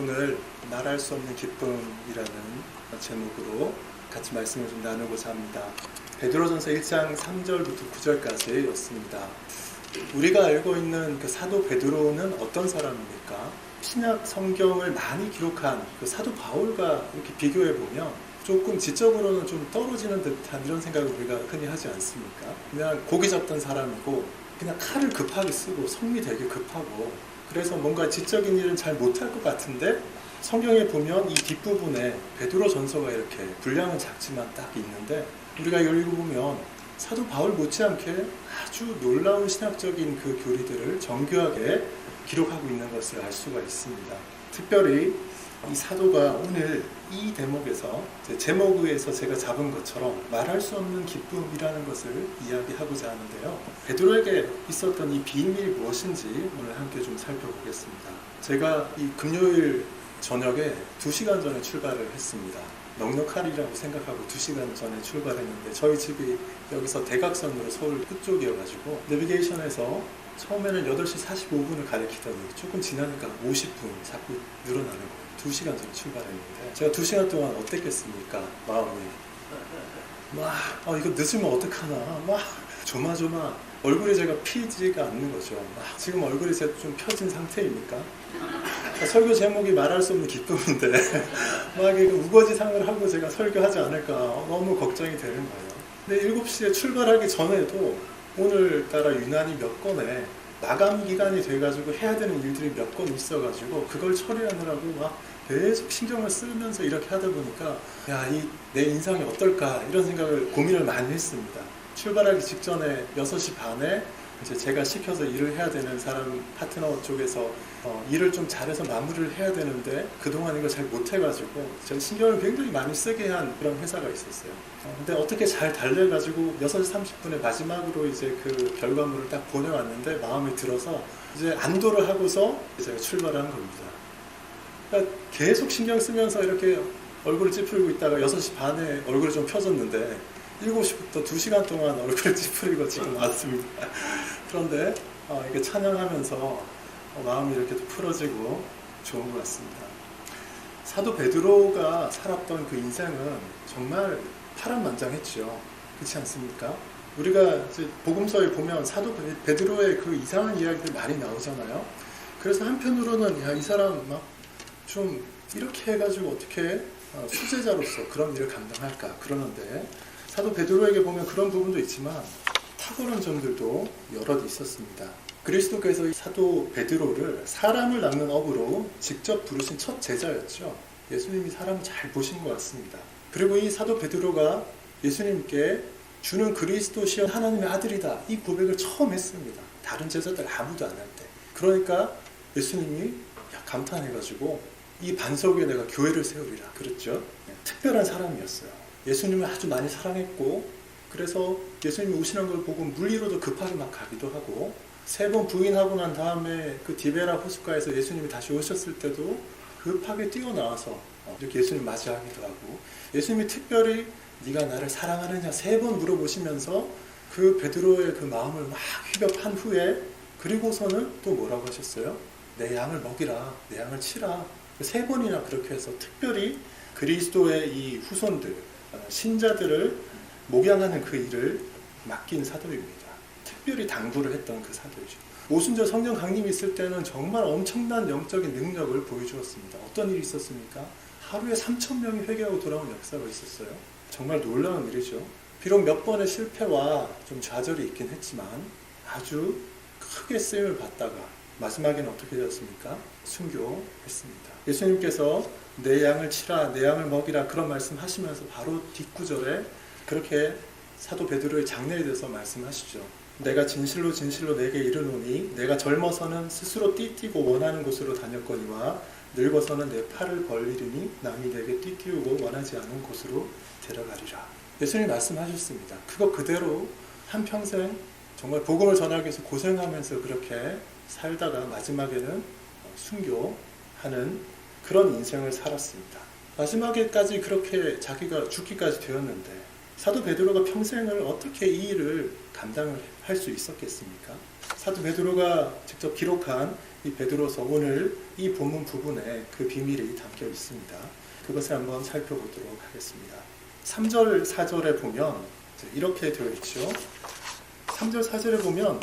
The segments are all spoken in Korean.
오늘 말할 수 없는 기쁨이라는 제목으로 같이 말씀을 좀 나누고자 합니다. 베드로전서 1장 3절부터 9절까지였습니다. 우리가 알고 있는 그 사도 베드로는 어떤 사람입니까? 신약 성경을 많이 기록한 그 사도 바울과 이렇게 비교해 보면 조금 지적으로는 좀 떨어지는 듯한 이런 생각을 우리가 흔히 하지 않습니까? 그냥 고기 잡던 사람이고 그냥 칼을 급하게 쓰고 성미 되게 급하고 그래서 뭔가 지적인 일은 잘 못할 것 같은데 성경에 보면 이 뒷부분에 베드로 전서가 이렇게 분량은 작지만 딱 있는데 우리가 이걸 읽어보면 사도 바울 못지않게 아주 놀라운 신학적인 그 교리들을 정교하게 기록하고 있는 것을 알 수가 있습니다. 특별히 이 사도가 오늘 이 대목에서 제목에서 제가 잡은 것처럼 말할 수 없는 기쁨이라는 것을 이야기하고자 하는데요. 베드로에게 있었던 이 비밀이 무엇인지 오늘 함께 좀 살펴보겠습니다. 제가 이 금요일 저녁에 2시간 전에 출발을 했습니다. 넉넉하리라고 생각하고 2시간 전에 출발했는데 저희 집이 여기서 대각선으로 서울 끝쪽이어가지고 내비게이션에서 처음에는 8시 45분을 가리키더니 조금 지나니까 50분 자꾸 늘어나는 거예요. 2시간 전에 출발했는데 제가 2시간 동안 어땠겠습니까? 마음이 이거 늦으면 어떡하나 막 조마조마 얼굴이 제가 피지가 않는 거죠. 지금 얼굴이 제가 좀 펴진 상태입니까? 설교 제목이 말할 수 없는 기쁨인데 막 이거 우거지상을 하고 제가 설교하지 않을까 너무 걱정이 되는 거예요. 근데 7시에 출발하기 전에도 오늘따라 유난히 몇 건의 마감 기간이 돼가지고 해야 되는 일들이 몇 건 있어가지고 그걸 처리하느라고 막 계속 신경을 쓰면서 이렇게 하다 보니까 내 인상이 어떨까 이런 생각을 고민을 많이 했습니다. 출발하기 직전에 6시 반에 이제 제가 시켜서 일을 해야 되는 사람 파트너 쪽에서 일을 좀 잘해서 마무리를 해야 되는데 그동안 이걸 잘 못해가지고 제가 신경을 굉장히 많이 쓰게 한 그런 회사가 있었어요. 근데 어떻게 잘 달려가지고 6시 30분에 마지막으로 이제 그 결과물을 딱 보내왔는데 마음에 들어서 이제 안도를 하고서 제가 출발한 겁니다. 그러니까 계속 신경 쓰면서 이렇게 얼굴을 찌푸리고 있다가 6시 반에 얼굴이 좀 펴졌는데 7시부터 2시간 동안 얼굴을 찌푸리고 지금 왔습니다. 그런데 이게 찬양하면서 마음이 이렇게 풀어지고 좋은 것 같습니다. 사도 베드로가 살았던 그 인생은 정말 파란만장했죠. 그렇지 않습니까? 우리가 이제 복음서에 보면 사도 베드로의 그 이상한 이야기들 많이 나오잖아요. 그래서 한편으로는 이 사람 막 좀 이렇게 해가지고 어떻게 수제자로서 그런 일을 감당할까 그러는데 사도 베드로에게 보면 그런 부분도 있지만 탁월한 점들도 여럿 있었습니다. 그리스도께서 이 사도 베드로를 사람을 낚는 업으로 직접 부르신 첫 제자였죠. 예수님이 사람을 잘 보신 것 같습니다. 그리고 이 사도 베드로가 예수님께 주는 그리스도시여 하나님의 아들이다 이 고백을 처음 했습니다. 다른 제자들 아무도 안 할 때. 그러니까 예수님이 감탄해가지고 이 반석 위에 내가 교회를 세우리라 그랬죠. 특별한 사람이었어요. 예수님을 아주 많이 사랑했고 그래서 예수님이 오시는 걸 보고 물리로도 급하게 막 가기도 하고 3번 부인하고 난 다음에 그 디베라 호숫가에서 예수님이 다시 오셨을 때도 급하게 뛰어나와서 이렇게 예수님 맞이하기도 하고 예수님이 특별히 네가 나를 사랑하느냐 3번 물어보시면서 그 베드로의 그 마음을 막 휘ገብ한 후에 그리고서는 또 뭐라고 하셨어요? 내 양을 먹이라 내 양을 치라 3번이나 그렇게 해서 특별히 그리스도의 이 후손들 신자들을 목양하는 그 일을 맡긴 사도입니다. 특별히 당부를 했던 그 사도이죠. 오순절 성령 강림이 있을 때는 정말 엄청난 영적인 능력을 보여주었습니다. 어떤 일이 있었습니까? 하루에 3,000명이 회개하고 돌아온 역사가 있었어요. 정말 놀라운 일이죠. 비록 몇 번의 실패와 좀 좌절이 있긴 했지만 아주 크게 쓰임을 받다가 마지막에는 어떻게 되었습니까? 순교했습니다. 예수님께서 내 양을 치라, 내 양을 먹이라 그런 말씀하시면서 바로 뒷구절에 그렇게 사도 베드로의 장례에 대해서 말씀하시죠. 내가 진실로 진실로 내게 이르노니 내가 젊어서는 스스로 띠띠고 원하는 곳으로 다녔거니와 늙어서는 내 팔을 벌리리니 남이 내게 띠띠우고 원하지 않은 곳으로 데려가리라. 예수님이 말씀하셨습니다. 그거 그대로 한평생 정말 복음을 전하기 위해서 고생하면서 그렇게 살다가 마지막에는 순교하는 그런 인생을 살았습니다. 마지막에까지 그렇게 자기가 죽기까지 되었는데 사도 베드로가 평생을 어떻게 이 일을 감당을 할 수 있었겠습니까? 사도 베드로가 직접 기록한 이 베드로서 오늘 이 본문 부분에 그 비밀이 담겨 있습니다. 그것을 한번 살펴보도록 하겠습니다. 3절, 4절에 보면 이렇게 되어 있죠. 3절, 4절에 보면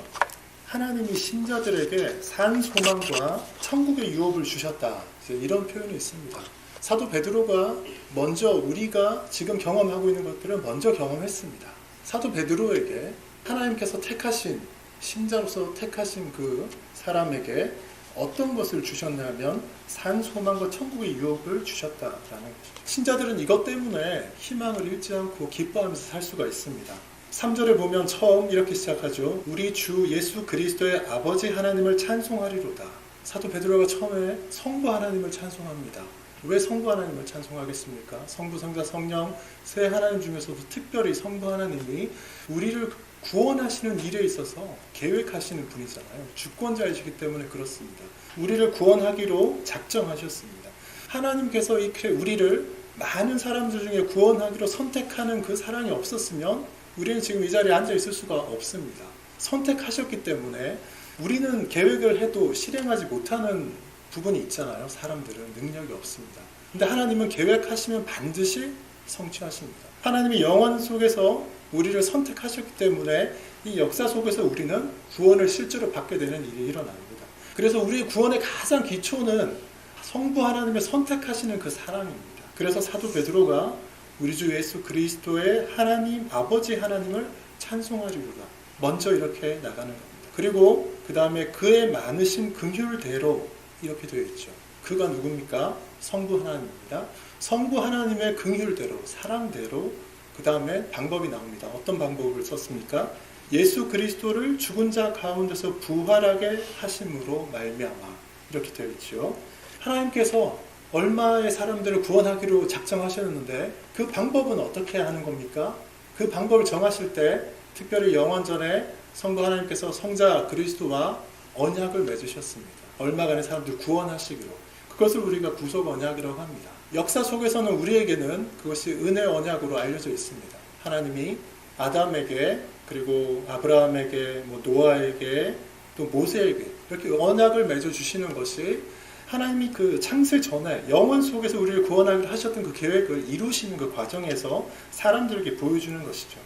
하나님이 신자들에게 산 소망과 천국의 유업을 주셨다. 이런 표현이 있습니다. 사도 베드로가 먼저 우리가 지금 경험하고 있는 것들을 먼저 경험했습니다. 사도 베드로에게 하나님께서 택하신 신자로서 택하신 그 사람에게 어떤 것을 주셨냐면 산 소망과 천국의 유업을 주셨다라는 것입니다. 신자들은 이것 때문에 희망을 잃지 않고 기뻐하면서 살 수가 있습니다. 3절에 보면 처음 이렇게 시작하죠. 우리 주 예수 그리스도의 아버지 하나님을 찬송하리로다. 사도 베드로가 처음에 성부 하나님을 찬송합니다. 왜 성부 하나님을 찬송하겠습니까? 성부, 성자, 성령 세 하나님 중에서도 특별히 성부 하나님이 우리를 구원하시는 일에 있어서 계획하시는 분이잖아요. 주권자이시기 때문에 그렇습니다. 우리를 구원하기로 작정하셨습니다. 하나님께서 이렇게 우리를 많은 사람들 중에 구원하기로 선택하는 그 사랑이 없었으면 우리는 지금 이 자리에 앉아 있을 수가 없습니다. 선택하셨기 때문에 우리는 계획을 해도 실행하지 못하는 부분이 있잖아요. 사람들은 능력이 없습니다. 근데 하나님은 계획하시면 반드시 성취하십니다. 하나님이 영원 속에서 우리를 선택하셨기 때문에 이 역사 속에서 우리는 구원을 실제로 받게 되는 일이 일어납니다. 그래서 우리의 구원의 가장 기초는 성부 하나님의 선택하시는 그 사랑입니다. 그래서 사도 베드로가 우리 주 예수 그리스도의 하나님, 아버지 하나님을 찬송하리로다. 먼저 이렇게 나가는 겁니다. 그리고 그 다음에 그의 많으신 긍휼대로 이렇게 되어 있죠. 그가 누굽니까? 성부 하나님입니다. 성부 하나님의 긍휼대로, 사랑대로 그 다음에 방법이 나옵니다. 어떤 방법을 썼습니까? 예수 그리스도를 죽은 자 가운데서 부활하게 하심으로 말미암아 이렇게 되어 있죠. 하나님께서 얼마의 사람들을 구원하기로 작정하셨는데 그 방법은 어떻게 하는 겁니까? 그 방법을 정하실 때 특별히 영원전에 성부 하나님께서 성자 그리스도와 언약을 맺으셨습니다. 얼마간의 사람들 구원하시기로. 그것을 우리가 구속 언약이라고 합니다. 역사 속에서는 우리에게는 그것이 은혜 언약으로 알려져 있습니다. 하나님이 아담에게 그리고 아브라함에게 노아에게 또 모세에게 이렇게 언약을 맺어주시는 것이 하나님이 그 창세 전에 영원 속에서 우리를 구원하기로 하셨던 그 계획을 이루시는 그 과정에서 사람들에게 보여주는 것이죠.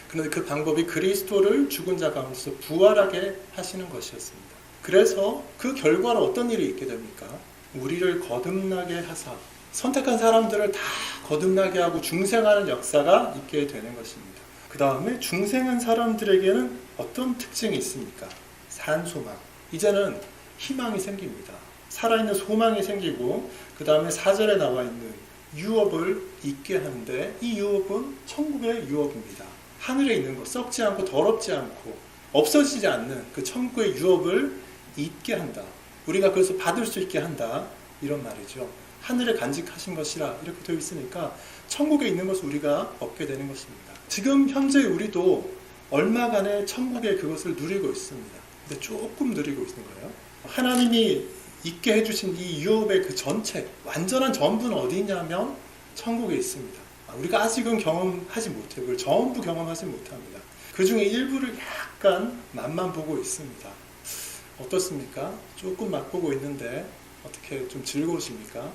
그런데 그 방법이 그리스도를 죽은 자 가운데서 부활하게 하시는 것이었습니다. 그래서 그 결과로 어떤 일이 있게 됩니까? 우리를 거듭나게 하사 선택한 사람들을 다 거듭나게 하고 중생하는 역사가 있게 되는 것입니다. 그 다음에 중생한 사람들에게는 어떤 특징이 있습니까? 산소망. 이제는 희망이 생깁니다. 살아있는 소망이 생기고 그 다음에 4절에 나와 있는 유업을 잊게 하는데 이 유업은 천국의 유업입니다. 하늘에 있는 것, 썩지 않고 더럽지 않고 없어지지 않는 그 천국의 유업을 잊게 한다. 우리가 그것을 받을 수 있게 한다. 이런 말이죠. 하늘에 간직하신 것이라 이렇게 되어 있으니까 천국에 있는 것을 우리가 얻게 되는 것입니다. 지금 현재 우리도 얼마간의 천국의 그것을 누리고 있습니다. 근데 조금 누리고 있는 거예요. 하나님이 있게 해주신 이 유업의 그 전체, 완전한 전부는 어디 있냐면 천국에 있습니다. 우리가 아직은 경험하지 못해요. 그걸 전부 경험하지 못합니다. 그 중에 일부를 약간 맛만 보고 있습니다. 어떻습니까? 조금 맛보고 있는데 어떻게 좀 즐거우십니까?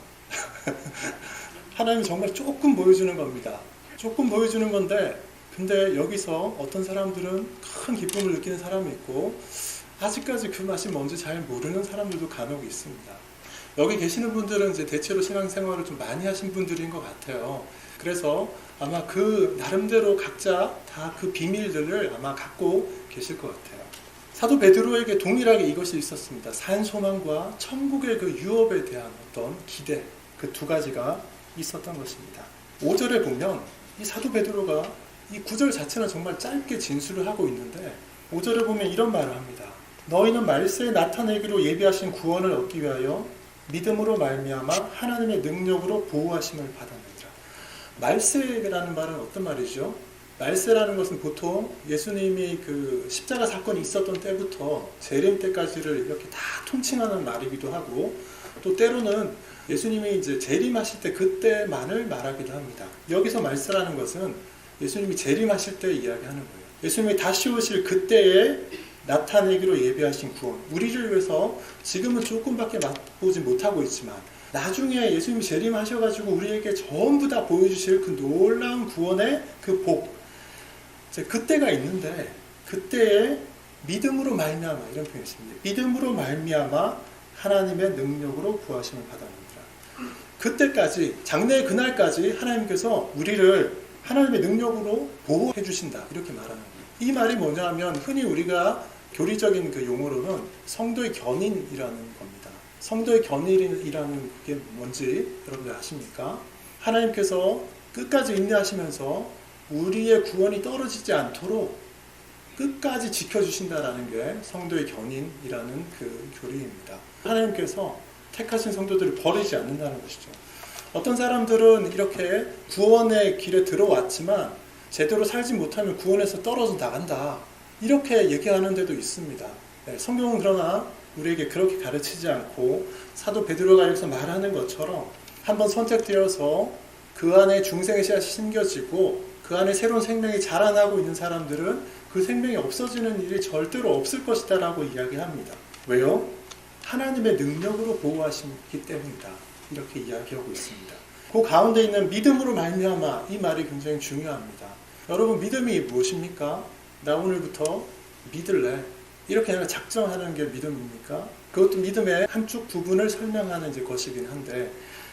하나님이 정말 조금 보여주는 겁니다. 조금 보여주는 건데 근데 여기서 어떤 사람들은 큰 기쁨을 느끼는 사람이 있고 아직까지 그 맛이 뭔지 잘 모르는 사람들도 간혹 있습니다. 여기 계시는 분들은 이제 대체로 신앙생활을 좀 많이 하신 분들인 것 같아요. 그래서 아마 그 나름대로 각자 다 그 비밀들을 아마 갖고 계실 것 같아요. 사도 베드로에게 동일하게 이것이 있었습니다. 산소망과 천국의 그 유업에 대한 어떤 기대, 그 두 가지가 있었던 것입니다. 5절에 보면 이 사도 베드로가 이 구절 자체는 정말 짧게 진술을 하고 있는데 5절에 보면 이런 말을 합니다. 너희는 말세에 나타내기로 예비하신 구원을 얻기 위하여 믿음으로 말미암아 하나님의 능력으로 보호하심을 받았느니라. 말세라는 말은 어떤 말이죠? 말세라는 것은 보통 예수님이 그 십자가 사건이 있었던 때부터 재림 때까지를 이렇게 다 통칭하는 말이기도 하고 또 때로는 예수님이 이제 재림하실 때 그때만을 말하기도 합니다. 여기서 말세라는 것은 예수님이 재림하실 때 이야기하는 거예요. 예수님이 다시 오실 그때에 나타내기로 예비하신 구원, 우리를 위해서 지금은 조금밖에 맛보지 못하고 있지만 나중에 예수님이 재림하셔가지고 우리에게 전부 다 보여주실 그 놀라운 구원의 그 복, 그때가 있는데 그때에 믿음으로 말미암아, 이런 표현이 있습니다. 믿음으로 말미암아 하나님의 능력으로 구하심을 받았느니라. 그때까지, 장래의 그날까지 하나님께서 우리를 하나님의 능력으로 보호해 주신다, 이렇게 말하는 거예요. 이 말이 뭐냐면 흔히 우리가 교리적인 그 용어로는 성도의 견인이라는 겁니다. 성도의 견인이라는 게 뭔지 여러분들 아십니까? 하나님께서 끝까지 인내하시면서 우리의 구원이 떨어지지 않도록 끝까지 지켜주신다라는 게 성도의 견인이라는 그 교리입니다. 하나님께서 택하신 성도들을 버리지 않는다는 것이죠. 어떤 사람들은 이렇게 구원의 길에 들어왔지만 제대로 살지 못하면 구원에서 떨어져 나간다, 이렇게 얘기하는 데도 있습니다. 네, 성경은 그러나 우리에게 그렇게 가르치지 않고 사도 베드로가 여기서 말하는 것처럼 한번 선택되어서 그 안에 중생의 씨앗이 심겨지고 그 안에 새로운 생명이 자라나고 있는 사람들은 그 생명이 없어지는 일이 절대로 없을 것이다 라고 이야기합니다. 왜요? 하나님의 능력으로 보호하시기 때문이다, 이렇게 이야기하고 있습니다. 그 가운데 있는 믿음으로 말미암아, 이 말이 굉장히 중요합니다. 여러분, 믿음이 무엇입니까? 나 오늘부터 믿을래, 이렇게 하나 작정하는 게 믿음입니까? 그것도 믿음의 한쪽 부분을 설명하는 이제 것이긴 한데,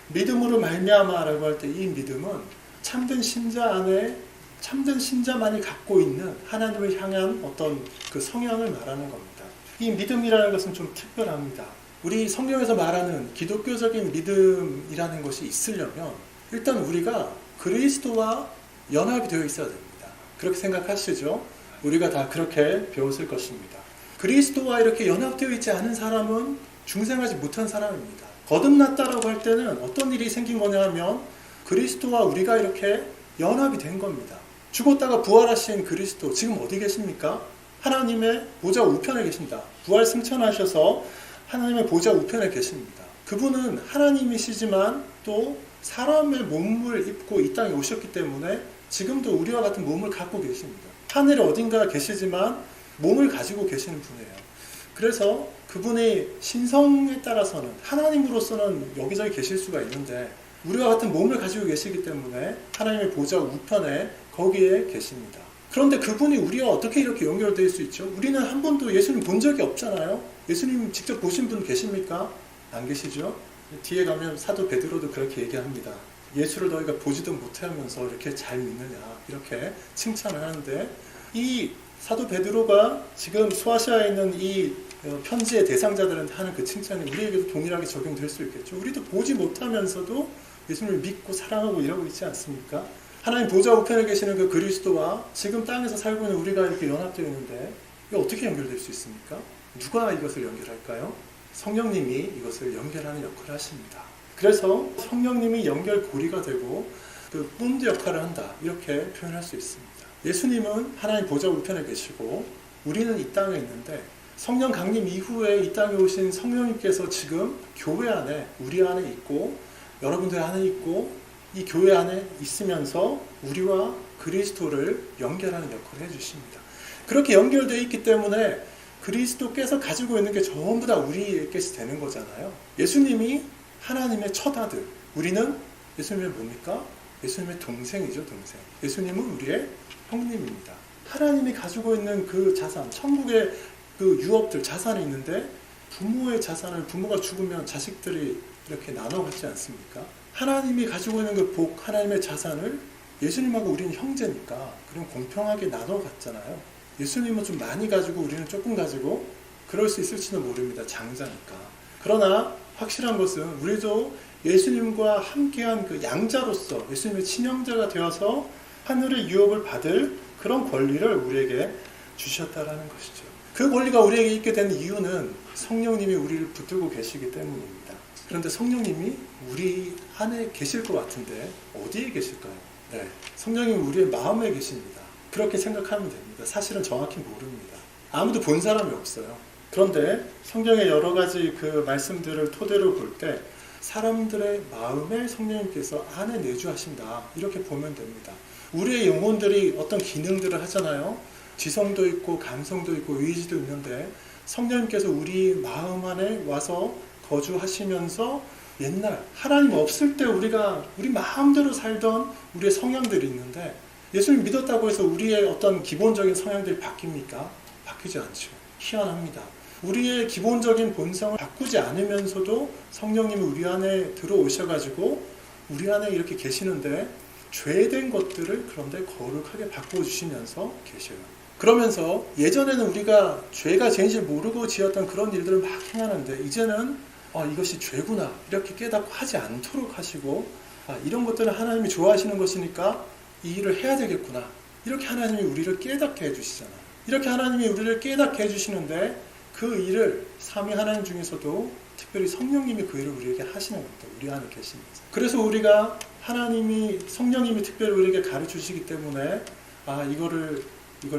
믿음으로 말미암아라고 할 때 이 믿음은 참된 신자 안에 참된 신자만이 갖고 있는 하나님을 향한 어떤 그 성향을 말하는 겁니다. 이 믿음이라는 것은 좀 특별합니다. 우리 성경에서 말하는 기독교적인 믿음이라는 것이 있으려면 일단 우리가 그리스도와 연합이 되어 있어야 됩니다. 그렇게 생각하시죠? 우리가 다 그렇게 배웠을 것입니다. 그리스도와 이렇게 연합되어 있지 않은 사람은 중생하지 못한 사람입니다. 거듭났다라고 할 때는 어떤 일이 생긴 거냐 하면 그리스도와 우리가 이렇게 연합이 된 겁니다. 죽었다가 부활하신 그리스도, 지금 어디 계십니까? 하나님의 보좌 우편에 계신다. 부활 승천하셔서 하나님의 보좌 우편에 계십니다. 그분은 하나님이시지만 또 사람의 몸을 입고 이 땅에 오셨기 때문에 지금도 우리와 같은 몸을 갖고 계십니다. 하늘에 어딘가 계시지만 몸을 가지고 계시는 분이에요. 그래서 그분의 신성에 따라서는 하나님으로서는 여기저기 계실 수가 있는데 우리와 같은 몸을 가지고 계시기 때문에 하나님의 보좌 우편에 거기에 계십니다. 그런데 그분이 우리와 어떻게 이렇게 연결될 수 있죠? 우리는 한 번도 예수님 본 적이 없잖아요. 예수님 직접 보신 분 계십니까? 안 계시죠? 뒤에 가면 사도 베드로도 그렇게 얘기합니다. 예수를 너희가 보지도 못하면서 이렇게 잘 믿느냐, 이렇게 칭찬을 하는데, 이 사도 베드로가 지금 소아시아에 있는 이 편지의 대상자들한테 하는 그 칭찬이 우리에게도 동일하게 적용될 수 있겠죠. 우리도 보지 못하면서도 예수님을 믿고 사랑하고 이러고 있지 않습니까? 하나님 보좌 우편에 계시는 그 그리스도와 지금 땅에서 살고 있는 우리가 이렇게 연합되어 있는데 이게 어떻게 연결될 수 있습니까? 누가 이것을 연결할까요? 성령님이 이것을 연결하는 역할을 하십니다. 그래서 성령님이 연결고리가 되고 그 본드 역할을 한다, 이렇게 표현할 수 있습니다. 예수님은 하나님 보좌 우편에 계시고 우리는 이 땅에 있는데 성령 강림 이후에 이 땅에 오신 성령님께서 지금 교회 안에, 우리 안에 있고 여러분들 안에 있고 이 교회 안에 있으면서 우리와 그리스도를 연결하는 역할을 해주십니다. 그렇게 연결되어 있기 때문에 그리스도께서 가지고 있는 게 전부 다 우리에게 되는 거잖아요. 예수님이 하나님의 첫 아들, 우리는 예수님의 뭡니까? 예수님의 동생이죠, 동생. 예수님은 우리의 형님입니다. 하나님이 가지고 있는 그 자산, 천국의 그 유업들, 자산이 있는데 부모의 자산을, 부모가 죽으면 자식들이 이렇게 나눠 갖지 않습니까? 하나님이 가지고 있는 그 복, 하나님의 자산을 예수님하고 우리는 형제니까 그럼 공평하게 나눠 갖잖아요. 예수님은 좀 많이 가지고 우리는 조금 가지고 그럴 수 있을지도 모릅니다. 장자니까. 그러나 확실한 것은 우리도 예수님과 함께한 그 양자로서 예수님의 친형제가 되어서 하늘의 유업을 받을 그런 권리를 우리에게 주셨다라는 것이죠. 그 권리가 우리에게 있게 된 이유는 성령님이 우리를 붙들고 계시기 때문입니다. 그런데 성령님이 우리 안에 계실 것 같은데 어디에 계실까요? 네, 성령님이 우리의 마음에 계십니다. 그렇게 생각하면 됩니다. 사실은 정확히 모릅니다. 아무도 본 사람이 없어요. 그런데 성경의 여러 가지 그 말씀들을 토대로 볼 때 사람들의 마음에 성령님께서 안에 내주하신다, 이렇게 보면 됩니다. 우리의 영혼들이 어떤 기능들을 하잖아요. 지성도 있고 감성도 있고 의지도 있는데 성령님께서 우리 마음 안에 와서 거주하시면서 옛날 하나님 없을 때 우리 마음대로 살던 우리의 성향들이 있는데 예수님 믿었다고 해서 우리의 어떤 기본적인 성향들이 바뀝니까? 바뀌지 않죠. 희한합니다. 우리의 기본적인 본성을 바꾸지 않으면서도 성령님이 우리 안에 들어오셔가지고 우리 안에 이렇게 계시는데 죄된 것들을 그런데 거룩하게 바꿔주시면서 계셔요. 그러면서 예전에는 우리가 죄가 죄인지 모르고 지었던 그런 일들을 막 행하는데 이제는 이것이 죄구나 이렇게 깨닫고 하지 않도록 하시고 이런 것들은 하나님이 좋아하시는 것이니까 이 일을 해야 되겠구나 이렇게 하나님이 우리를 깨닫게 해주시잖아요. 이렇게 하나님이 우리를 깨닫게 해주시는데 그 일을 삼위 하나님 중에서도 특별히 성령님이 그 일을 우리에게 하시는 겁니다. 우리 안에 계시면서. 그래서 우리가 성령님이 특별히 우리에게 가르쳐주시기 때문에 이걸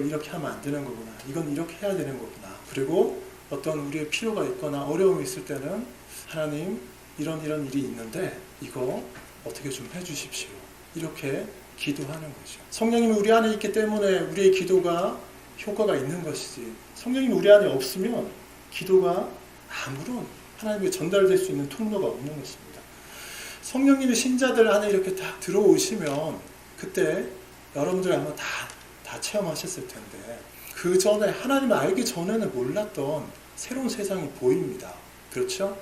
이렇게 하면 안 되는 거구나. 이건 이렇게 해야 되는 거구나. 그리고 어떤 우리의 필요가 있거나 어려움이 있을 때는 하나님 이런 일이 있는데 이거 어떻게 좀 해주십시오. 이렇게 기도하는 거죠. 성령님이 우리 안에 있기 때문에 우리의 기도가 효과가 있는 것이지 성령님이 우리 안에 없으면 기도가 아무런 하나님께 전달될 수 있는 통로가 없는 것입니다. 성령님이 신자들 안에 이렇게 딱 들어오시면 그때 여러분들 아마 다 체험하셨을 텐데 그 전에 하나님을 알기 전에는 몰랐던 새로운 세상이 보입니다. 그렇죠?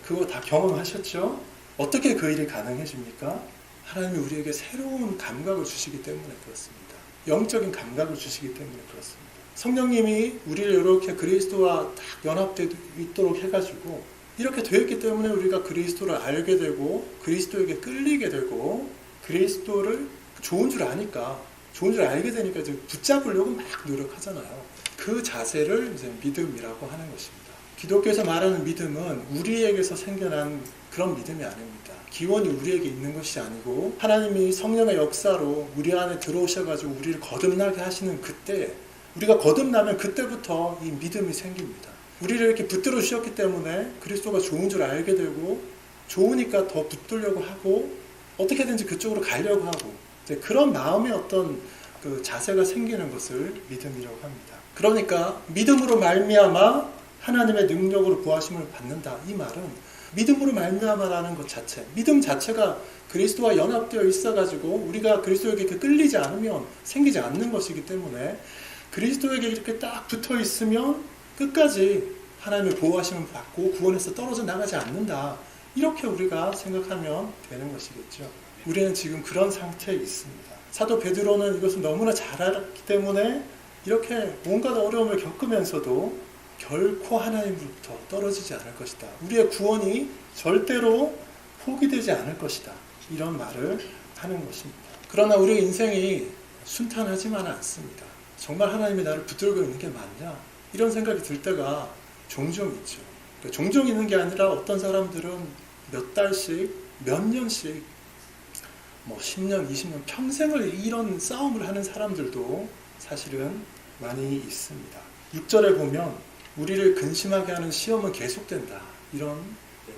그거 다 경험하셨죠? 어떻게 그 일이 가능해집니까? 하나님이 우리에게 새로운 감각을 주시기 때문에 그렇습니다. 영적인 감각을 주시기 때문에 그렇습니다. 성령님이 우리를 이렇게 그리스도와 딱 연합되어 있도록 해가지고 이렇게 되었기 때문에 우리가 그리스도를 알게 되고 그리스도에게 끌리게 되고 그리스도를 좋은 줄 아니까 좋은 줄 알게 되니까 이제 붙잡으려고 막 노력하잖아요. 그 자세를 이제 믿음이라고 하는 것입니다. 기독교에서 말하는 믿음은 우리에게서 생겨난 그런 믿음이 아닙니다. 기원이 우리에게 있는 것이 아니고 하나님이 성령의 역사로 우리 안에 들어오셔가지고 우리를 거듭나게 하시는 그때 우리가 거듭나면 그때부터 이 믿음이 생깁니다. 우리를 이렇게 붙들어 주셨기 때문에 그리스도가 좋은 줄 알게 되고 좋으니까 더 붙들려고 하고 어떻게든지 그쪽으로 가려고 하고 이제 그런 마음의 어떤 그 자세가 생기는 것을 믿음이라고 합니다. 그러니까 믿음으로 말미암아 하나님의 능력으로 부하심을 받는다. 이 말은 믿음으로 말미암아라는 것 자체, 믿음 자체가 그리스도와 연합되어 있어가지고 우리가 그리스도에게 이렇게 끌리지 않으면 생기지 않는 것이기 때문에 그리스도에게 이렇게 딱 붙어 있으면 끝까지 하나님의 보호하심을 받고 구원에서 떨어져 나가지 않는다. 이렇게 우리가 생각하면 되는 것이겠죠. 우리는 지금 그런 상태에 있습니다. 사도 베드로는 이것을 너무나 잘 알았기 때문에 이렇게 온갖 어려움을 겪으면서도 결코 하나님으로부터 떨어지지 않을 것이다. 우리의 구원이 절대로 포기되지 않을 것이다. 이런 말을 하는 것입니다. 그러나 우리의 인생이 순탄하지만 않습니다. 정말 하나님이 나를 붙들고 있는 게 맞냐? 이런 생각이 들 때가 종종 있죠. 그러니까 종종 있는 게 아니라 어떤 사람들은 몇 달씩, 몇 년씩, 10년, 20년, 평생을 이런 싸움을 하는 사람들도 사실은 많이 있습니다. 6절에 보면 우리를 근심하게 하는 시험은 계속된다. 이런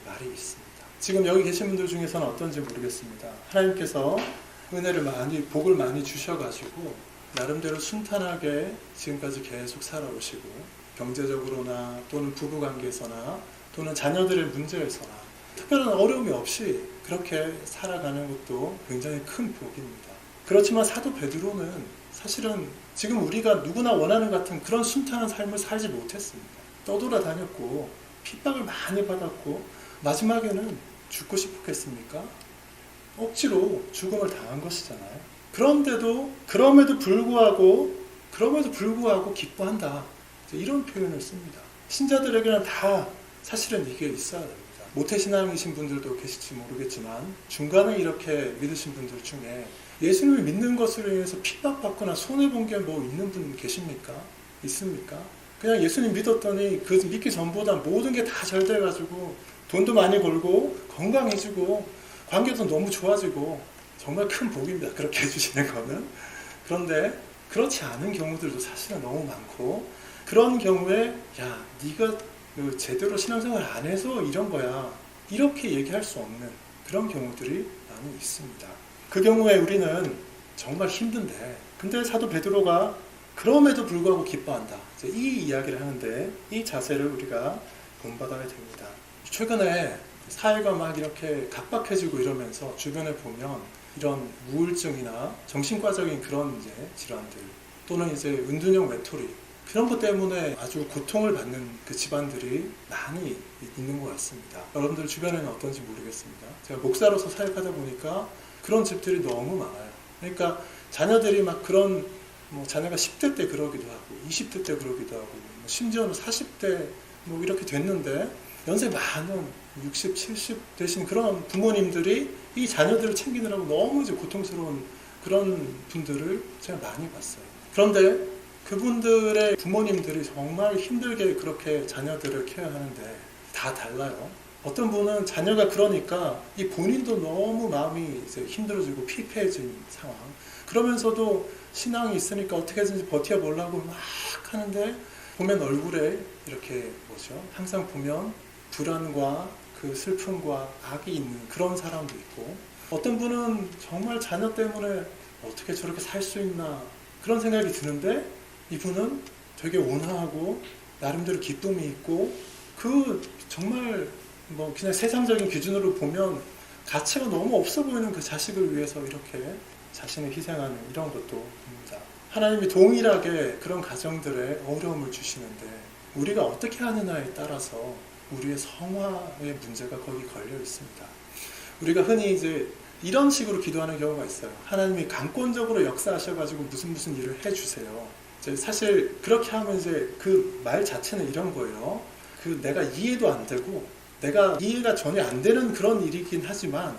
말이 있습니다. 지금 여기 계신 분들 중에서는 어떤지 모르겠습니다. 하나님께서 은혜를 복을 많이 주셔가지고 나름대로 순탄하게 지금까지 계속 살아오시고 경제적으로나 또는 부부관계에서나 또는 자녀들의 문제에서나 특별한 어려움이 없이 그렇게 살아가는 것도 굉장히 큰 복입니다. 그렇지만 사도 베드로는 사실은 지금 우리가 누구나 원하는 같은 그런 순탄한 삶을 살지 못했습니다. 떠돌아다녔고 핍박을 많이 받았고 마지막에는 죽고 싶었겠습니까? 억지로 죽음을 당한 것이잖아요. 그럼에도 불구하고 기뻐한다. 이런 표현을 씁니다. 신자들에게는 다 사실은 이게 있어야 됩니다. 모태신앙이신 분들도 계실지 모르겠지만 중간에 이렇게 믿으신 분들 중에 예수님을 믿는 것으로 인해서 핍박받거나 손해본 게 있는 분 계십니까? 있습니까? 그냥 예수님 믿었더니 그 믿기 전보다 모든 게 다 잘 돼가지고 돈도 많이 벌고 건강해지고 관계도 너무 좋아지고 정말 큰 복입니다. 그렇게 해주시는 거는. 그런데 그렇지 않은 경우들도 사실은 너무 많고 그런 경우에 네가 제대로 신앙생활 안 해서 이런 거야. 이렇게 얘기할 수 없는 그런 경우들이 많이 있습니다. 그 경우에 우리는 정말 힘든데, 근데 사도 베드로가 그럼에도 불구하고 기뻐한다. 이 이야기를 하는데 이 자세를 우리가 본받아야 됩니다. 최근에 사회가 막 이렇게 각박해지고 이러면서 주변에 보면 이런 우울증이나 정신과적인 그런 이제 질환들 또는 이제 은둔형 외톨이 그런 것 때문에 아주 고통을 받는 그 집안들이 많이 있는 것 같습니다. 여러분들 주변에는 어떤지 모르겠습니다. 제가 목사로서 사역하다 보니까 그런 집들이 너무 많아요. 그러니까 자녀들이 막 그런 자녀가 10대 때 그러기도 하고 20대 때 그러기도 하고 심지어는 40대 이렇게 됐는데 연세 많은 60, 70 되신 그런 부모님들이 이 자녀들을 챙기느라고 너무 이제 고통스러운 그런 분들을 제가 많이 봤어요. 그런데 그분들의 부모님들이 정말 힘들게 그렇게 자녀들을 케어하는데 다 달라요. 어떤 분은 자녀가 그러니까 이 본인도 너무 마음이 이제 힘들어지고 피폐해진 상황. 그러면서도 신앙이 있으니까 어떻게든지 버텨보려고 막 하는데 보면 얼굴에 이렇게 항상 보면 불안과 그 슬픔과 악이 있는 그런 사람도 있고 어떤 분은 정말 자녀 때문에 어떻게 저렇게 살 수 있나 그런 생각이 드는데 이분은 되게 온화하고 나름대로 기쁨이 있고 그 정말 그냥 세상적인 기준으로 보면 가치가 너무 없어 보이는 그 자식을 위해서 이렇게 자신을 희생하는 이런 것도 봅니다. 하나님이 동일하게 그런 가정들에 어려움을 주시는데 우리가 어떻게 하느냐에 따라서 우리의 성화의 문제가 거기 걸려 있습니다. 우리가 흔히 이제 이런 식으로 기도하는 경우가 있어요. 하나님이 강권적으로 역사하셔가지고 무슨 일을 해주세요. 사실 그렇게 하면 이제 그 말 자체는 이런 거예요. 그 내가 이해도 안 되고 내가 이해가 전혀 안 되는 그런 일이긴 하지만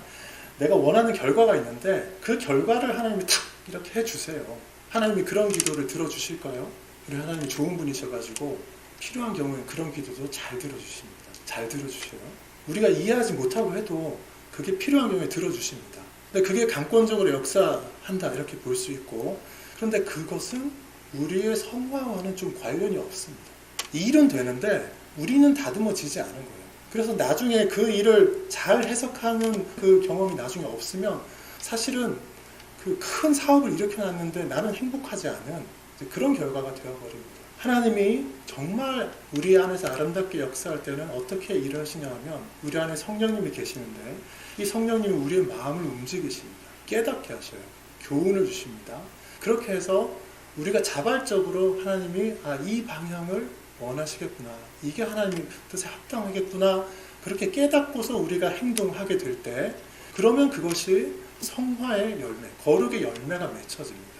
내가 원하는 결과가 있는데 그 결과를 하나님이 탁 이렇게 해주세요. 하나님이 그런 기도를 들어주실까요? 우리 하나님이 좋은 분이셔가지고 필요한 경우에 그런 기도도 잘 들어주십니다. 잘 들어주셔요. 우리가 이해하지 못하고 해도 그게 필요한 경우에 들어주십니다. 근데 그게 강권적으로 역사한다 이렇게 볼 수 있고 그런데 그것은 우리의 성화와는 좀 관련이 없습니다. 이 일은 되는데 우리는 다듬어지지 않은 거예요. 그래서 나중에 그 일을 잘 해석하는 그 경험이 나중에 없으면 사실은 그 큰 사업을 일으켜놨는데 나는 행복하지 않은 그런 결과가 되어버립니다. 하나님이 정말 우리 안에서 아름답게 역사할 때는 어떻게 일을 하시냐 하면 우리 안에 성령님이 계시는데 이 성령님이 우리의 마음을 움직이십니다. 깨닫게 하셔요. 교훈을 주십니다. 그렇게 해서 우리가 자발적으로 하나님이 이 방향을 원하시겠구나. 이게 하나님의 뜻에 합당하겠구나. 그렇게 깨닫고서 우리가 행동하게 될 때 그러면 그것이 성화의 열매, 거룩의 열매가 맺혀집니다.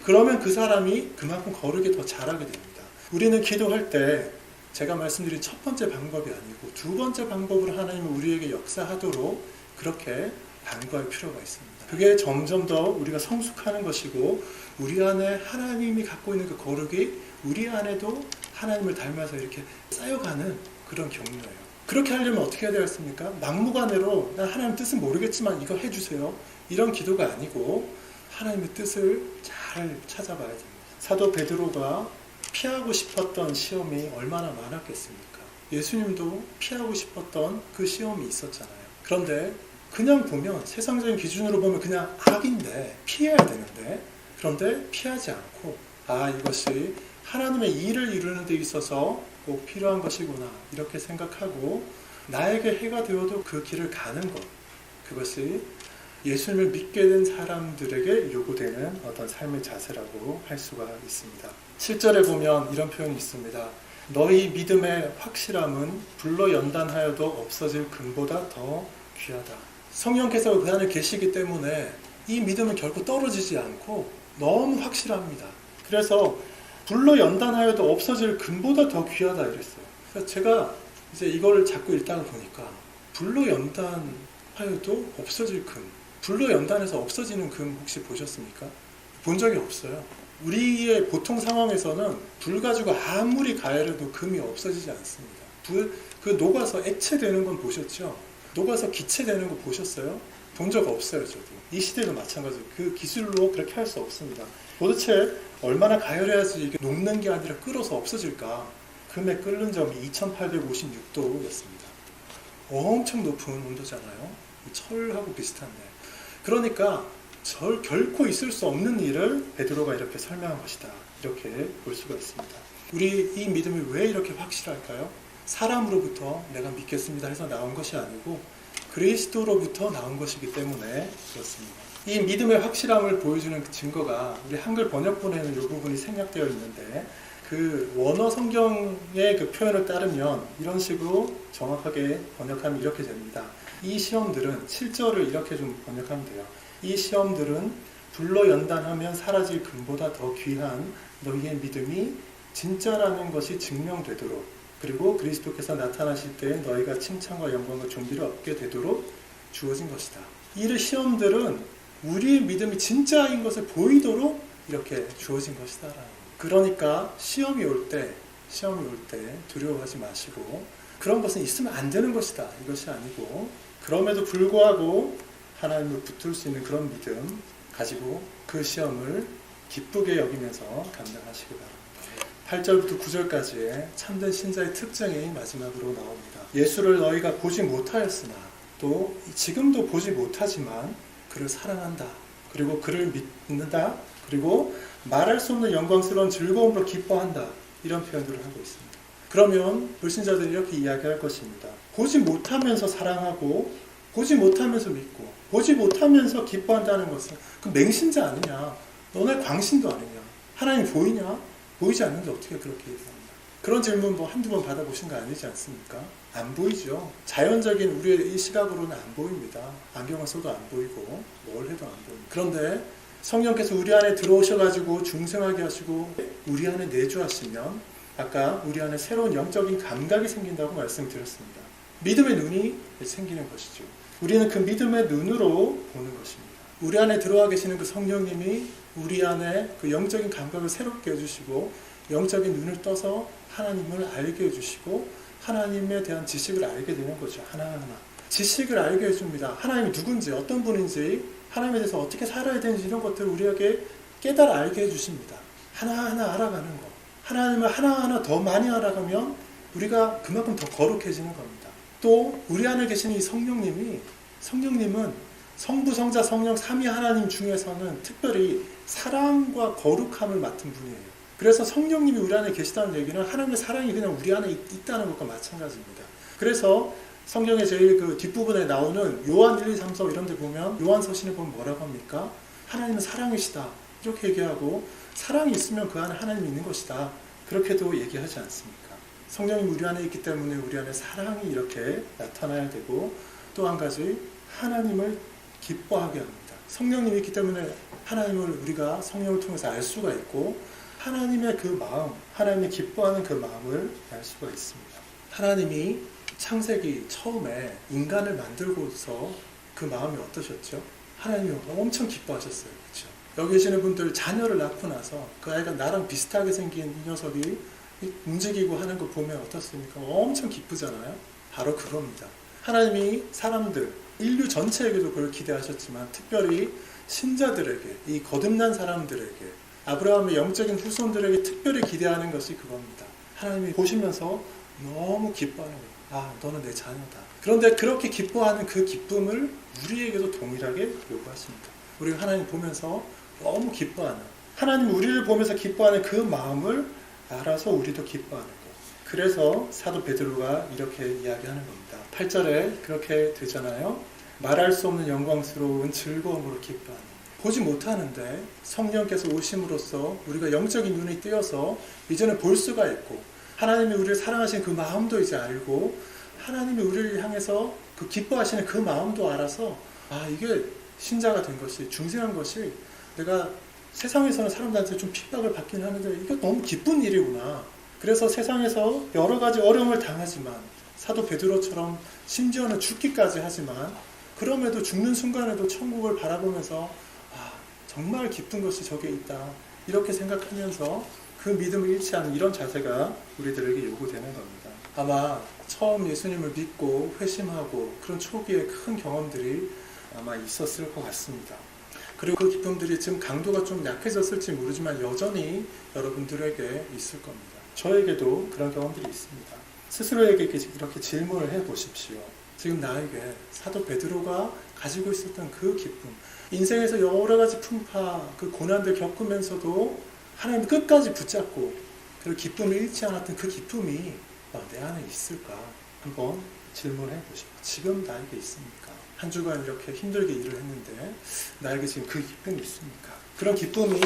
그러면 그 사람이 그만큼 거룩이 더 잘하게 됩니다. 우리는 기도할 때 제가 말씀드린 첫 번째 방법이 아니고 두 번째 방법으로 하나님은 우리에게 역사하도록 그렇게 간구할 필요가 있습니다. 그게 점점 더 우리가 성숙하는 것이고 우리 안에 하나님이 갖고 있는 그 거룩이 우리 안에도 하나님을 닮아서 이렇게 쌓여가는 그런 경로예요. 그렇게 하려면 어떻게 해야 되겠습니까? 막무가내로 난 하나님 뜻은 모르겠지만 이거 해주세요. 이런 기도가 아니고 하나님의 뜻을 잘 찾아봐야 됩니다. 사도 베드로가 피하고 싶었던 시험이 얼마나 많았겠습니까? 예수님도 피하고 싶었던 그 시험이 있었잖아요. 그런데 그냥 보면 세상적인 기준으로 보면 그냥 악인데 피해야 되는데 그런데 피하지 않고 이것이 하나님의 일을 이루는 데 있어서 꼭 필요한 것이구나 이렇게 생각하고 나에게 해가 되어도 그 길을 가는 것 그것이 예수님을 믿게 된 사람들에게 요구되는 어떤 삶의 자세라고 할 수가 있습니다. 7절에 보면 이런 표현이 있습니다. 너희 믿음의 확실함은 불로 연단하여도 없어질 금보다 더 귀하다. 성령께서 그 안에 계시기 때문에 이 믿음은 결코 떨어지지 않고 너무 확실합니다. 그래서 불로 연단하여도 없어질 금보다 더 귀하다 이랬어요. 그래서 제가 이제 이걸 자꾸 읽다가 보니까 불로 연단하여도 없어질 금, 불로 연단해서 없어지는 금 혹시 보셨습니까? 본 적이 없어요. 우리의 보통 상황에서는 불 가지고 아무리 가열해도 금이 없어지지 않습니다. 그 녹아서 액체되는 건 보셨죠? 녹아서 기체되는 거 보셨어요? 본 적 없어요, 저도. 이 시대도 마찬가지로 그 기술로 그렇게 할 수 없습니다. 도대체 얼마나 가열해야지 이게 녹는 게 아니라 끓어서 없어질까? 금의 끓는 점이 2856도였습니다. 엄청 높은 온도잖아요. 철하고 비슷한데. 그러니까 결코 있을 수 없는 일을 베드로가 이렇게 설명한 것이다. 이렇게 볼 수가 있습니다. 우리 이 믿음이 왜 이렇게 확실할까요? 사람으로부터 내가 믿겠습니다 해서 나온 것이 아니고 그리스도로부터 나온 것이기 때문에 그렇습니다. 이 믿음의 확실함을 보여주는 그 증거가 우리 한글 번역본에는 이 부분이 생략되어 있는데 그 원어 성경의 그 표현을 따르면 이런 식으로 정확하게 번역하면 이렇게 됩니다. 이 시험들은 7절을 이렇게 좀 번역하면 돼요. 이 시험들은 불로 연단하면 사라질 금보다 더 귀한 너희의 믿음이 진짜라는 것이 증명되도록 그리고 그리스도께서 나타나실 때 너희가 칭찬과 영광과 존귀를 얻게 되도록 주어진 것이다. 이 시험들은 우리의 믿음이 진짜인 것을 보이도록 이렇게 주어진 것이다. 그러니까 시험이 올 때 두려워하지 마시고 그런 것은 있으면 안 되는 것이다. 이것이 아니고 그럼에도 불구하고 하나님을 붙들 수 있는 그런 믿음 가지고 그 시험을 기쁘게 여기면서 감당하시기 바랍니다. 8절부터 9절까지의 참된 신자의 특징이 마지막으로 나옵니다. 예수를 너희가 보지 못하였으나 또 지금도 보지 못하지만 그를 사랑한다. 그리고 그를 믿는다. 그리고 말할 수 없는 영광스러운 즐거움으로 기뻐한다. 이런 표현들을 하고 있습니다. 그러면 불신자들이 이렇게 이야기할 것입니다. 보지 못하면서 사랑하고 보지 못하면서 믿고 보지 못하면서 기뻐한다는 것은 그 맹신자 아니냐. 너네 광신도 아니냐. 하나님 보이냐? 보이지 않는데 어떻게 그렇게 얘기합니까? 그런 질문 한두 번 받아보신 거 아니지 않습니까? 안 보이죠. 자연적인 우리의 이 시각으로는 안 보입니다. 안경을 써도 안 보이고 뭘 해도 안 보입니다. 그런데 성령께서 우리 안에 들어오셔가지고 중생하게 하시고 우리 안에 내주하시면 아까 우리 안에 새로운 영적인 감각이 생긴다고 말씀드렸습니다. 믿음의 눈이 생기는 것이죠. 우리는 그 믿음의 눈으로 보는 것입니다. 우리 안에 들어와 계시는 그 성령님이 우리 안에 그 영적인 감각을 새롭게 해주시고 영적인 눈을 떠서 하나님을 알게 해주시고 하나님에 대한 지식을 알게 되는 거죠. 하나하나. 지식을 알게 해줍니다. 하나님이 누군지 어떤 분인지 하나님에 대해서 어떻게 살아야 되는지 이런 것들을 우리에게 깨달아 알게 해주십니다. 하나하나 알아가는 거. 하나님을 하나하나 더 많이 알아가면 우리가 그만큼 더 거룩해지는 겁니다. 또 우리 안에 계시는 이 성령님은 성부, 성자, 성령 삼위 하나님 중에서는 특별히 사랑과 거룩함을 맡은 분이에요. 그래서 성령님이 우리 안에 계시다는 얘기는 하나님의 사랑이 그냥 우리 안에 있다는 것과 마찬가지입니다. 그래서 성경의 제일 그 뒷부분에 나오는 요한 1, 2, 3, 4 이런 데 보면 요한 서신에 보면 뭐라고 합니까? 하나님은 사랑이시다. 이렇게 얘기하고 사랑이 있으면 그 안에 하나님이 있는 것이다. 그렇게도 얘기하지 않습니까? 성령님이 우리 안에 있기 때문에 우리 안에 사랑이 이렇게 나타나야 되고 또 한 가지 하나님을 기뻐하게 합니다. 성령님이 있기 때문에 하나님을 우리가 성령을 통해서 알 수가 있고 하나님의 그 마음, 하나님이 기뻐하는 그 마음을 알 수가 있습니다. 하나님이 창세기 처음에 인간을 만들고서 그 마음이 어떠셨죠? 하나님이 엄청 기뻐하셨어요. 그렇죠? 여기 계시는 분들 자녀를 낳고 나서 그 아이가 나랑 비슷하게 생긴 이 녀석이 움직이고 하는 거 보면 어떻습니까? 엄청 기쁘잖아요. 바로 그겁니다. 하나님이 사람들, 인류 전체에게도 그걸 기대하셨지만 특별히 신자들에게, 이 거듭난 사람들에게, 아브라함의 영적인 후손들에게 특별히 기대하는 것이 그겁니다. 하나님이 보시면서 너무 기뻐하는 거예요. 아, 너는 내 자녀다. 그런데 그렇게 기뻐하는 그 기쁨을 우리에게도 동일하게 요구하십니다. 우리가 하나님 보면서 너무 기뻐하는, 하나님 우리를 보면서 기뻐하는 그 마음을 알아서 우리도 기뻐하는 것. 그래서 사도 베드로가 이렇게 이야기하는 겁니다. 8절에 그렇게 되잖아요. 말할 수 없는 영광스러운 즐거움으로 기뻐하는. 보지 못하는데 성령께서 오심으로써 우리가 영적인 눈이 뜨여서 이제는 볼 수가 있고 하나님이 우리를 사랑하시는 그 마음도 이제 알고 하나님이 우리를 향해서 그 기뻐하시는 그 마음도 알아서 아, 이게 신자가 된 것이, 중생한 것이 내가 세상에서는 사람들한테 좀 핍박을 받긴 하는데 이거 너무 기쁜 일이구나. 그래서 세상에서 여러 가지 어려움을 당하지만 사도 베드로처럼 심지어는 죽기까지 하지만 그럼에도 죽는 순간에도 천국을 바라보면서 아, 정말 기쁜 것이 저게 있다. 이렇게 생각하면서 그 믿음을 잃지 않는 이런 자세가 우리들에게 요구되는 겁니다. 아마 처음 예수님을 믿고 회심하고 그런 초기에 큰 경험들이 아마 있었을 것 같습니다. 그리고 그 기쁨들이 지금 강도가 좀 약해졌을지 모르지만 여전히 여러분들에게 있을 겁니다. 저에게도 그런 경험들이 있습니다. 스스로에게 이렇게 질문을 해보십시오. 지금 나에게 사도 베드로가 가지고 있었던 그 기쁨, 인생에서 여러 가지 풍파, 그 고난들 겪으면서도 하나님 끝까지 붙잡고 그리고 기쁨을 잃지 않았던 그 기쁨이 내 안에 있을까? 한번 질문해 보시고, 지금 나에게 있습니까? 한 주간 이렇게 힘들게 일을 했는데 나에게 지금 그 기쁨이 있습니까? 그런 기쁨이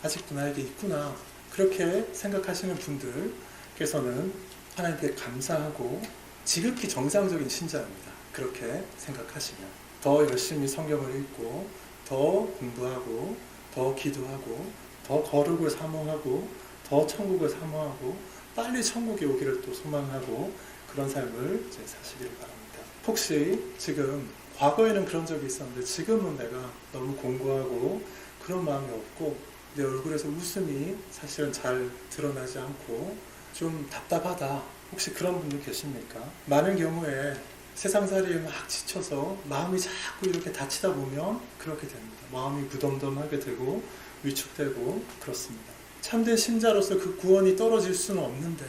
아직도 나에게 있구나, 그렇게 생각하시는 분들께서는 하나님께 감사하고 지극히 정상적인 신자입니다. 그렇게 생각하시면 더 열심히 성경을 읽고 더 공부하고 더 기도하고 더 거룩을 사모하고 더 천국을 사모하고 빨리 천국에 오기를 또 소망하고 그런 삶을 이제 사시기를 바랍니다. 혹시 지금 과거에는 그런 적이 있었는데 지금은 내가 너무 공고하고 그런 마음이 없고 내 얼굴에서 웃음이 사실은 잘 드러나지 않고 좀 답답하다, 혹시 그런 분들 계십니까? 많은 경우에 세상살이에 막 지쳐서 마음이 자꾸 이렇게 다치다 보면 그렇게 됩니다. 마음이 무덤덤하게 되고 위축되고 그렇습니다. 참된 신자로서 그 구원이 떨어질 수는 없는데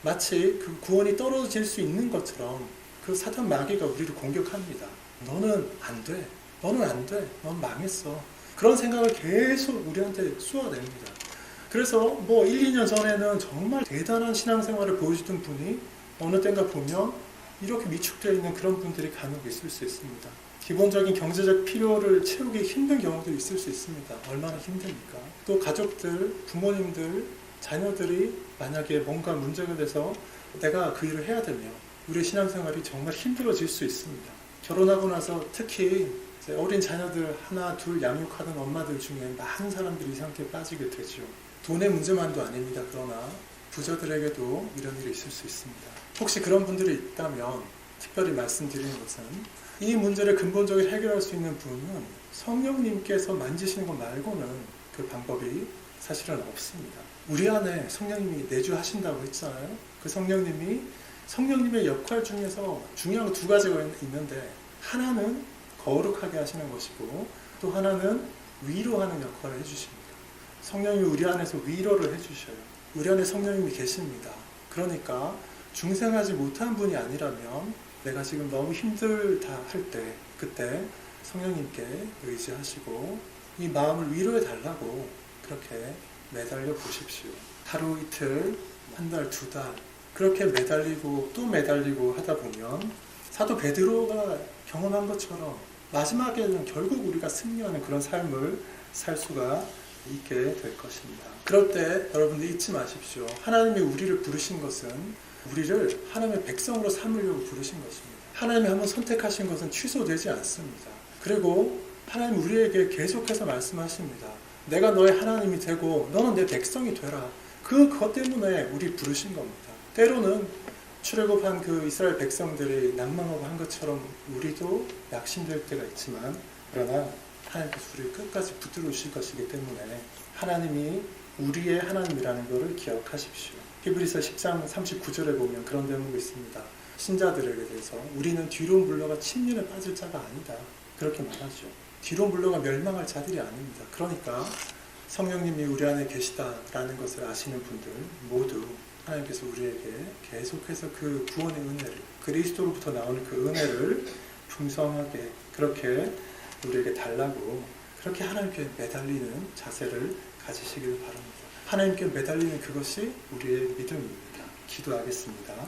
마치 그 구원이 떨어질 수 있는 것처럼 그 사탄 마귀가 우리를 공격합니다. 너는 안 돼. 너는 안 돼. 넌 망했어. 그런 생각을 계속 우리한테 쏘아냅니다. 그래서 1, 2년 전에는 정말 대단한 신앙생활을 보여주던 분이 어느 때인가 보면 이렇게 위축되어 있는 그런 분들이 간혹 있을 수 있습니다. 기본적인 경제적 필요를 채우기 힘든 경우도 있을 수 있습니다. 얼마나 힘듭니까? 또 가족들, 부모님들, 자녀들이 만약에 뭔가 문제가 돼서 내가 그 일을 해야 되면 우리의 신앙생활이 정말 힘들어질 수 있습니다. 결혼하고 나서 특히 어린 자녀들 하나, 둘 양육하던 엄마들 중에 많은 사람들이 이 상태에 빠지게 되죠. 돈의 문제만도 아닙니다. 그러나 부자들에게도 이런 일이 있을 수 있습니다. 혹시 그런 분들이 있다면 특별히 말씀드리는 것은 이 문제를 근본적으로 해결할 수 있는 분은 성령님께서 만지시는 것 말고는 그 방법이 사실은 없습니다. 우리 안에 성령님이 내주하신다고 했잖아요. 그 성령님의 역할 중에서 중요한 두 가지가 있는데 하나는 거룩하게 하시는 것이고 또 하나는 위로하는 역할을 해주십니다. 성령님이 우리 안에서 위로를 해주셔요. 우리 안에 성령님이 계십니다. 그러니까 중생하지 못한 분이 아니라면 내가 지금 너무 힘들다 할 때 그때 성령님께 의지하시고 이 마음을 위로해 달라고 그렇게 매달려 보십시오. 하루 이틀, 한 달, 두 달 그렇게 매달리고 또 매달리고 하다 보면 사도 베드로가 경험한 것처럼 마지막에는 결국 우리가 승리하는 그런 삶을 살 수가 있게 될 것입니다. 그럴 때 여러분들 잊지 마십시오. 하나님이 우리를 부르신 것은 우리를 하나님의 백성으로 삼으려고 부르신 것입니다. 하나님이 한번 선택하신 것은 취소되지 않습니다. 그리고 하나님 우리에게 계속해서 말씀하십니다. 내가 너의 하나님이 되고 너는 내 백성이 되라. 그것 때문에 우리 부르신 겁니다. 때로는 출애굽한 그 이스라엘 백성들이 낭망하고 한 것처럼 우리도 낙심될 때가 있지만 그러나 하나님께서 우리를 끝까지 붙들으실 것이기 때문에 하나님이 우리의 하나님이라는 것을 기억하십시오. 히브리서 10장 39절에 보면 그런 대목이 있습니다. 신자들에게 대해서 우리는 뒤로 물러가 침륜에 빠질 자가 아니다. 그렇게 말하죠. 뒤로 물러가 멸망할 자들이 아닙니다. 그러니까 성령님이 우리 안에 계시다라는 것을 아시는 분들 모두 하나님께서 우리에게 계속해서 그 구원의 은혜를, 그리스도로부터 나오는 그 은혜를 풍성하게 그렇게 우리에게 달라고 그렇게 하나님께 매달리는 자세를 가지시길 바랍니다. 하나님께 매달리는 그것이 우리의 믿음입니다. 기도하겠습니다.